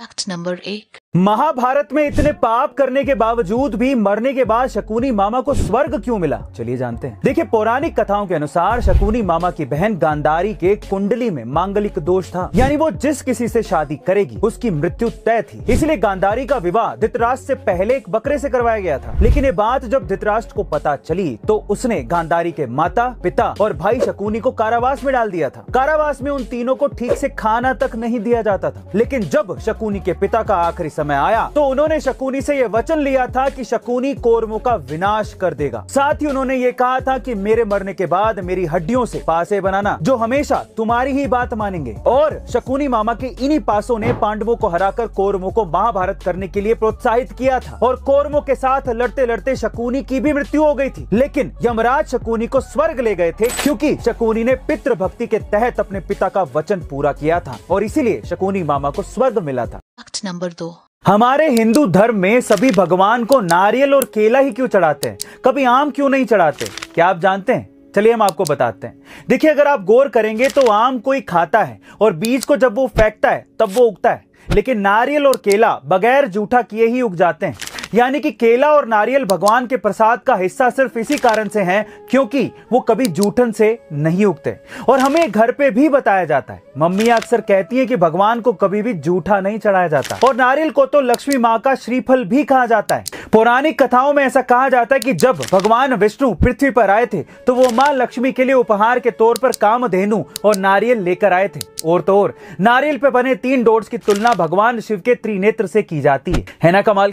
Fact number 1। Mahabharat में इतने पाप करने के बावजूद भी मरने के बाद शकुनी मामा को स्वर्ग क्यों मिला, चलिए जानते हैं। देखिए, पौराणिक कथाओं के अनुसार शकुनी मामा की बहन गांधारी के कुंडली में मांगलिक दोष था, यानी वो जिस किसी से शादी करेगी उसकी मृत्यु तय थी। इसलिए गांधारी का विवाह धृतराष्ट्र से पहले एक बकरे से करवाया गया था। लेकिन ये बात जब धृतराष्ट्र को पता चली तो उसने गांधारी के माता, पिता और भाई शकुनी को कारावास में डाल दिया था। कारावास में उन तीनों को ठीक से खाना तक नहीं दिया जाता था। लेकिन जब शकुनी के पिता का आखिरी समय आया तो उन्होंने शकुनी से यह वचन लिया था कि शकुनी कौरवों का विनाश कर देगा। साथ ही उन्होंने ये कहा था कि मेरे मरने के बाद मेरी हड्डियों से पासे बनाना जो हमेशा तुम्हारी ही बात मानेंगे। और शकुनी मामा के इन्हीं पासों ने पांडवों को हराकर कौरवों को महाभारत करने के लिए प्रोत्साहित किया था। और कौरवों के साथ लड़ते लड़ते शकुनी की भी मृत्यु हो गई थी। लेकिन यमराज शकुनी को स्वर्ग ले गए थे क्योंकि शकुनी ने पितृ भक्ति के तहत अपने पिता का वचन पूरा किया था और इसीलिए शकुनी मामा को स्वर्ग मिला था। Fact number 2। हमारे हिंदू धर्म में सभी भगवान को नारियल और केला ही क्यों चढ़ाते हैं, कभी आम क्यों नहीं चढ़ाते? क्या आप जानते हैं? चलिए हम आपको बताते हैं। देखिए, अगर आप गौर करेंगे तो आम कोई खाता है और बीज को जब वो फेंकता है तब वो उगता है, लेकिन नारियल और केला बगैर जूठा किए ही उग जाते हैं। यानी कि केला और नारियल भगवान के प्रसाद का हिस्सा सिर्फ इसी कारण से हैं क्योंकि वो कभी जूठन से नहीं उगते। और हमें घर पे भी बताया जाता है, मम्मियां अक्सर कहती हैं कि भगवान को कभी भी जूठा नहीं चढ़ाया जाता। और नारियल को तो लक्ष्मी माँ का श्रीफल भी कहा जाता है। पौराणिक कथाओं में ऐसा कहा जाता है कि जब भगवान विष्णु पृथ्वी पर आए थे तो वो माँ लक्ष्मी के लिए उपहार के तौर पर कामधेनु और नारियल लेकर आए थे। और तो और नारियल पे बने 3 डॉट्स की तुलना भगवान शिव के त्रिनेत्र से की जाती है ना कमाल।